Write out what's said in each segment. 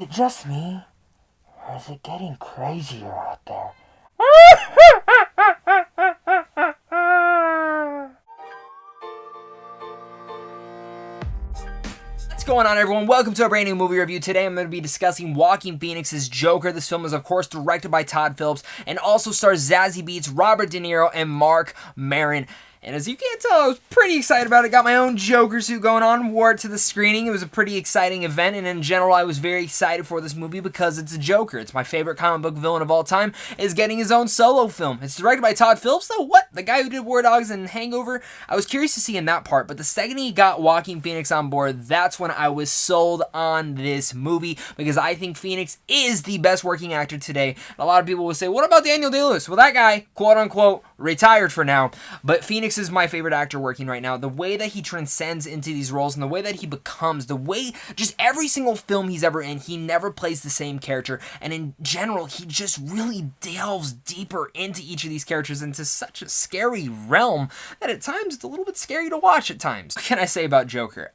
Is it just me? Or is it getting crazier out there? What's going on, everyone? Welcome to a brand new movie review. Today I'm going to be discussing Joaquin Phoenix's Joker. This film is, of course, directed by Todd Phillips and also stars Zazie Beetz, Robert De Niro, and Mark Maron. And as you can tell, I was pretty excited about it. Got my own Joker suit going on, wore it to the screening. It was a pretty exciting event, and in general, I was very excited for this movie because it's a Joker. It's my favorite comic book villain of all time, is getting his own solo film. It's directed by Todd Phillips, though. What? The guy who did War Dogs and Hangover? I was curious to see in that part, but the second he got Joaquin Phoenix on board, that's when I was sold on this movie, because I think Phoenix is the best working actor today. And a lot of people will say, what about Daniel Day-Lewis? Well, that guy, quote-unquote, retired for now, but Phoenix is my favorite actor working right now. The way that he transcends into these roles and the way that he becomes, the way, just every single film he's ever in, he never plays the same character, and in general, he just really delves deeper into each of these characters into such a scary realm that at times it's a little bit scary to watch at times. What can I say about Joker?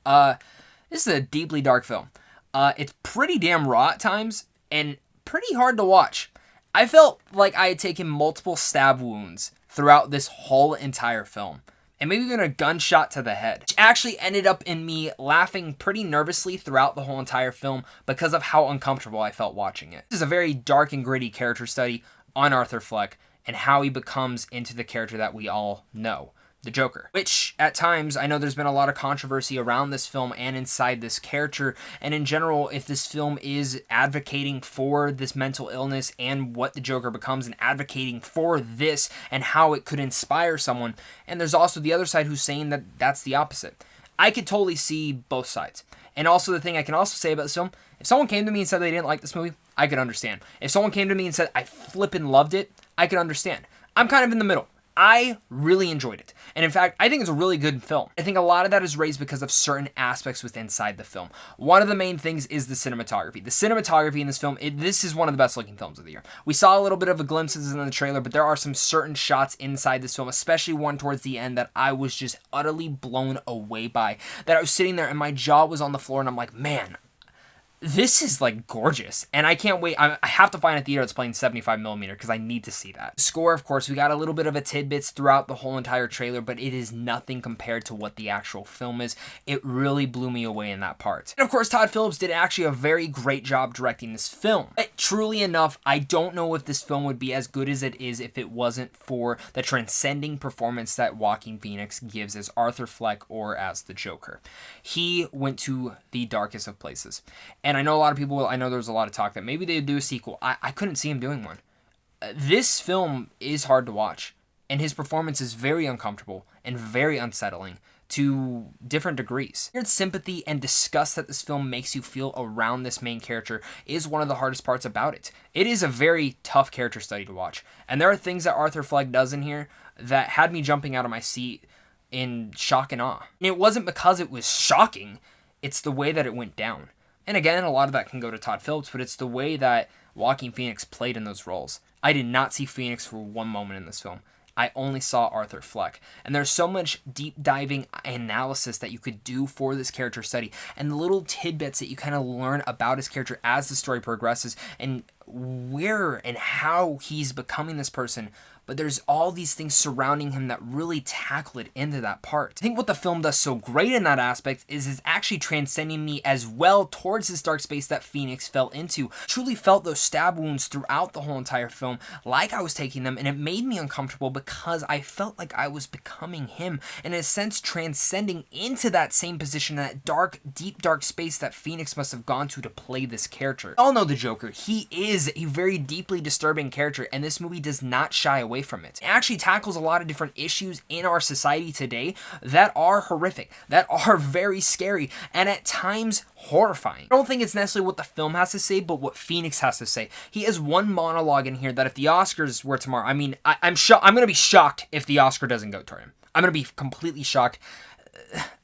This is a deeply dark film. It's pretty damn raw at times and pretty hard to watch. I felt like I had taken multiple stab wounds throughout this whole entire film, and maybe even a gunshot to the head, which actually ended up in me laughing pretty nervously throughout the whole entire film because of how uncomfortable I felt watching it. This is a very dark and gritty character study on Arthur Fleck and how he becomes into the character that we all know, the Joker, which at times I know there's been a lot of controversy around this film and inside this character, and in general, if this film is advocating for this mental illness and what the Joker becomes and advocating for this and how it could inspire someone. And there's also the other side who's saying that that's the opposite. I could totally see both sides. And also the thing I can also say about this film, if someone came to me and said they didn't like this movie, I could understand. If someone came to me and said I flippin' loved it, I could understand. I'm kind of in the middle. I really enjoyed it. And in fact, I think it's a really good film. I think a lot of that is raised because of certain aspects within inside the film. One of the main things is the cinematography. The cinematography in this film, this is one of the best looking films of the year. We saw a little bit of a glimpses in the trailer, but there are some certain shots inside this film, especially one towards the end, that I was just utterly blown away by. That I was sitting there and my jaw was on the floor and I'm like, man, this is like gorgeous, and I can't wait. I have to find a theater that's playing 75mm because I need to see that. Score, of course, we got a little bit of a tidbits throughout the whole entire trailer, but it is nothing compared to what the actual film is. It really blew me away in that part. And of course, Todd Phillips did actually a very great job directing this film. But truly enough, I don't know if this film would be as good as it is if it wasn't for the transcending performance that Joaquin Phoenix gives as Arthur Fleck or as the Joker. He went to the darkest of places. And I know a lot of people, I know there's a lot of talk that maybe they'd do a sequel. I couldn't see him doing one. This film is hard to watch, and his performance is very uncomfortable and very unsettling to different degrees. Weird sympathy and disgust that this film makes you feel around this main character is one of the hardest parts about it. It is a very tough character study to watch, and there are things that Arthur Fleck does in here that had me jumping out of my seat in shock and awe. And it wasn't because it was shocking, it's the way that it went down. And again, a lot of that can go to Todd Phillips, but it's the way that Joaquin Phoenix played in those roles. I did not see Phoenix for one moment in this film. I only saw Arthur Fleck. And there's so much deep diving analysis that you could do for this character study, and the little tidbits that you kind of learn about his character as the story progresses and where and how he's becoming this person. But there's all these things surrounding him that really tackle it into that part. I think what the film does so great in that aspect is it's actually transcending me as well towards this dark space that Phoenix fell into. I truly felt those stab wounds throughout the whole entire film, like I was taking them, and it made me uncomfortable because I felt like I was becoming him, and in a sense transcending into that same position, that dark, deep dark space that Phoenix must have gone to play this character. We all know the Joker. He is a very deeply disturbing character, and this movie does not shy away from it. It actually tackles a lot of different issues in our society today that are horrific, that are very scary, and at times horrifying. I don't think it's necessarily what the film has to say, but what Phoenix has to say. He has one monologue in here that if the Oscars were tomorrow, I mean, I'm going to be shocked if the Oscar doesn't go toward him. I'm going to be completely shocked.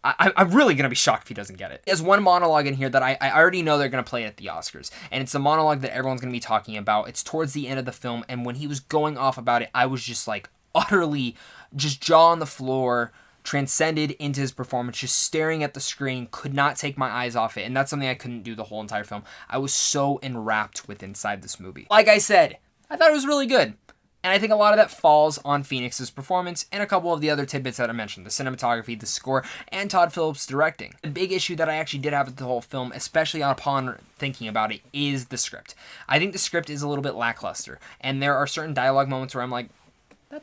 I'm really going to be shocked if he doesn't get it. There's one monologue in here that I already know they're going to play at the Oscars. And it's a monologue that everyone's going to be talking about. It's towards the end of the film. And when he was going off about it, I was just like utterly just jaw on the floor, transcended into his performance, just staring at the screen, could not take my eyes off it, and that's something I couldn't do the whole entire film. I was so enwrapped with inside this movie. Like I said, I thought it was really good. And I think a lot of that falls on Phoenix's performance and a couple of the other tidbits that I mentioned, the cinematography, the score, and Todd Phillips' directing. The big issue that I actually did have with the whole film, especially upon thinking about it, is the script. I think the script is a little bit lackluster, and there are certain dialogue moments where I'm like,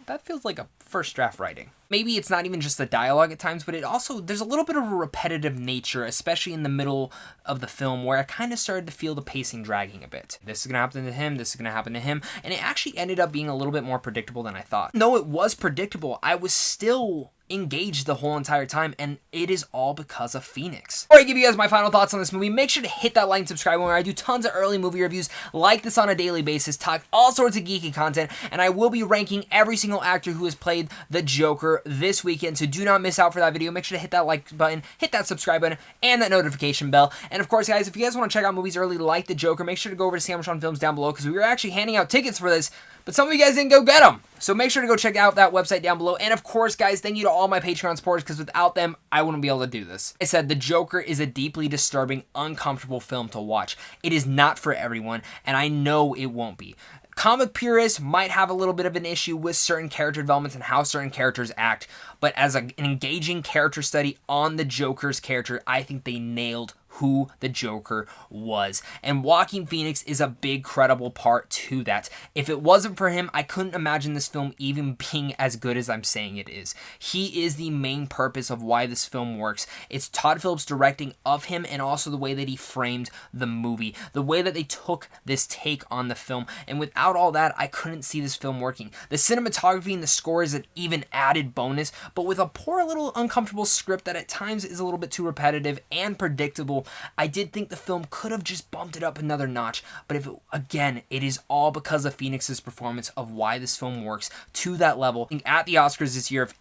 that feels like a first draft writing. Maybe it's not even just the dialogue at times, but it also, there's a little bit of a repetitive nature, especially in the middle of the film, where I kind of started to feel the pacing dragging a bit. This is going to happen to him, this is going to happen to him, and it actually ended up being a little bit more predictable than I thought. Though it was predictable, I was still engaged the whole entire time, and it is all because of Phoenix. Before I give you guys my final thoughts on this movie, make sure to hit that like and subscribe where I do tons of early movie reviews like this on a daily basis, talk all sorts of geeky content, and I will be ranking every single actor who has played the Joker this weekend, so do not miss out for that video. Make sure to hit that like button, hit that subscribe button, and that notification bell. And of course, guys, if you guys want to check out movies early like the Joker, make sure to go over to Cinematography Films down below, because we were actually handing out tickets for this, but some of you guys didn't go get them. So make sure to go check out that website down below. And of course, guys, thank you to all my Patreon supporters, because without them, I wouldn't be able to do this. I said, The Joker is a deeply disturbing, uncomfortable film to watch. It is not for everyone, and I know it won't be. Comic purists might have a little bit of an issue with certain character developments and how certain characters act, but as an engaging character study on the Joker's character, I think they nailed who the Joker was. And Joaquin Phoenix is a big, credible part to that. If it wasn't for him, I couldn't imagine this film even being as good as I'm saying it is. He is the main purpose of why this film works. It's Todd Phillips' directing of him, and also the way that he framed the movie, the way that they took this take on the film. And without all that, I couldn't see this film working. The cinematography and the score is an even added bonus, but with a poor little uncomfortable script that at times is a little bit too repetitive and predictable, I did think the film could have just bumped it up another notch, but again, it is all because of Phoenix's performance of why this film works to that level. At the Oscars this year, if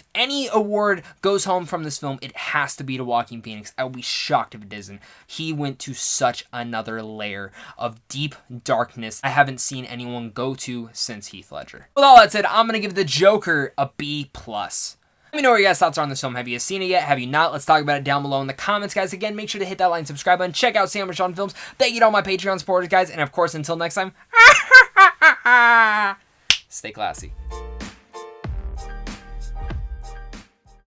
any award goes home from this film, it has to be to Joaquin Phoenix. I would be shocked if it doesn't. He went to such another layer of deep darkness I haven't seen anyone go to since Heath Ledger. With all that said, I'm going to give The Joker a B+. Let me know what your guys' thoughts are on this film. Have you seen it yet? Have you not? Let's talk about it down below in the comments, guys. Again, make sure to hit that like and subscribe button. Check out Cinematography Films. Thank you to all my Patreon supporters, guys. And of course, until next time, stay classy.